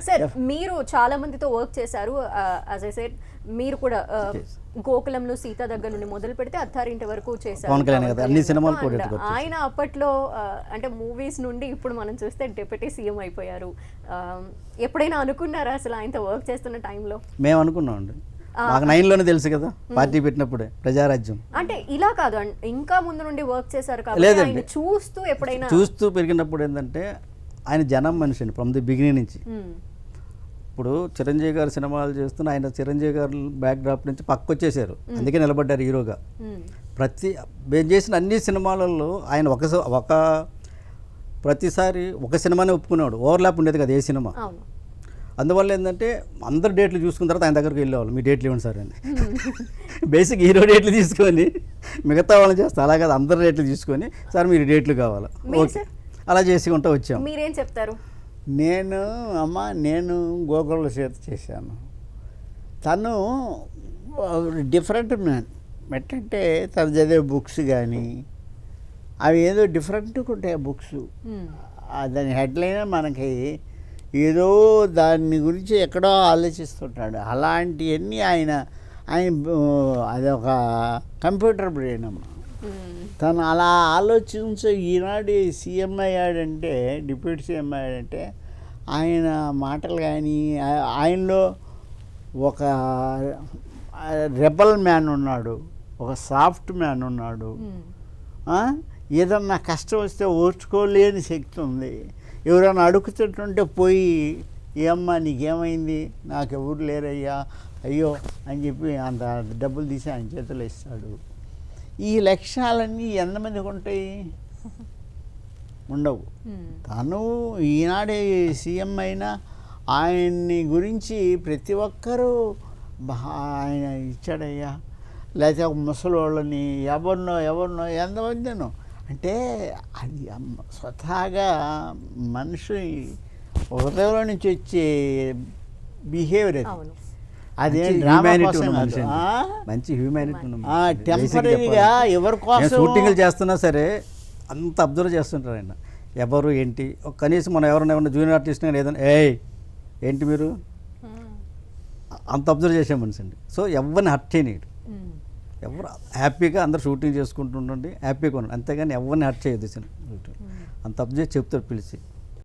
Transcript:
Sir మీరు చాలా మందితో వర్క్ చేశారు. యాజ్ ఐ సెడ్ మీరు కూడా గోకులంలో సీత దగ్గర నుండి మొదలు పెడితే అత్తారింటి వరకు చేశారు. అన్ని సినిమాలు ఆయన అప్పట్లో అంటే మూవీస్ నుండి ఇప్పుడు మనం చూస్తే డిప్యూటీ సీఎం అయిపోయారు. ఎప్పుడైనా అనుకున్నారా అసలు ఆయనతో వర్క్ చేస్తున్న టైంలో? మేము అనుకున్నామండి, మాకు 9లోనే తెలుసు కదా పార్టీ పెట్టినప్పుడే ప్రజారాజ్యం. అంటే ఇలా కాదు, ఇంకా ముందు నుండి వర్క్ చేశారు కాబట్టి ఆయన చూస్తూ ఎప్పుడైనా చూస్తూ పెరిగినప్పుడు ఏంటంటే ఆయన జనం మనిషి అండి ఫ్రమ్ ది బిగినింగ్ నుంచి. ఇప్పుడు చిరంజీవి గారు సినిమాలు చేస్తున్న ఆయన చిరంజీవి గారు బ్యాక్ డ్రాప్ నుంచి పక్కకు వచ్చేసారు, అందుకే నిలబడ్డారు హీరోగా. మేము చేసిన అన్ని సినిమాలలో ఆయన ప్రతిసారి ఒక సినిమానే ఒప్పుకునేవాడు, ఓవర్లాప్ ఉండేది కదా ఏ సినిమా. అందువల్ల ఏంటంటే అందరు డేట్లు చూసుకున్న తర్వాత ఆయన దగ్గరికి వెళ్ళేవాళ్ళు, మీ డేట్లు ఇవ్వండి సార్ అని. బేసిక్ హీరో డేట్లు తీసుకొని మిగతా వాళ్ళని చేస్తే అలా కాదు, అందరు డేట్లు తీసుకొని సార్ మీరు డేట్లు కావాలా, ఓకే అలా చేసుకుంటూ వచ్చాం. మీరేం చెప్తారు? నేను గోకుల సీత చేశాను. తను డిఫరెంట్ మ్యాన్. ఎట్టంటే తను చదివే బుక్స్ కానీ అవి ఏదో డిఫరెంట్గా ఉంటాయి ఆ బుక్స్. దాని హెడ్లైన్ మనకి ఏదో దాని గురించి ఎక్కడో ఆలోచిస్తుంటాడు. అలాంటివన్నీ ఆయన అదొక కంప్యూటర్ బ్రెయిన్ అమ్మ. తను అలా ఆలోచించి ఈనాడు సీఎం అయ్యాడంటే, డిప్యూటీ సీఎం అయ్యాడంటే ఆయన మాటలు కానీ ఆయనలో ఒక రెబల్ మ్యాన్ ఉన్నాడు, ఒక సాఫ్ట్ మ్యాన్ ఉన్నాడు. ఏదన్నా కష్టం వస్తే ఓర్చుకోలేని శక్తి ఉంది. ఎవరైనా అడుగుతుంటుంటే పోయి ఏమ్మా నీకేమైంది, నాకు ఎవరు లేరయ్యా, అయ్యో అని చెప్పి అంత డబ్బులు తీసి ఆయన చేతిలో ఇస్తాడు. ఈ లక్ష్యాలన్నీ ఎంతమందికి ఉంటాయి? ఉండవు. తను ఈనాడే సీఎం అయినా ఆయన్ని గురించి ప్రతి ఒక్కరూ ఆయన ఇచ్చాడయ్యా, లేకపోతే ఒక ముసలోళ్ళని ఎవరినో ఎంతమందినో. అంటే అది స్వతహాగా మనిషి హృదయంలో నుంచి వచ్చే బిహేవియర్ అది. అదే మంచి హ్యూమానిటీ టెంపరీగా ఎవరి కోసం షూటింగ్లు చేస్తున్నా సరే అంత అబ్జర్వ్ చేస్తుంటారు ఆయన. ఎవరు ఏంటి, కనీసం మనం ఎవరైనా జూనియర్ ఆర్టిస్ట్ ఏదైనా ఏంటి మీరు అంత అబ్జర్వ్ చేసే మనిషి అండి. సో ఎవరిని హర్ట్ చేయనీడు, ఎవరు హ్యాపీగా అందరు షూటింగ్ చేసుకుంటుండండి, హ్యాపీగా ఉండండి, అంతేగాని ఎవరిని హర్ట్ చేయొద్దు. అంత అబ్జర్వ్ చెప్తాడు పిలిచి.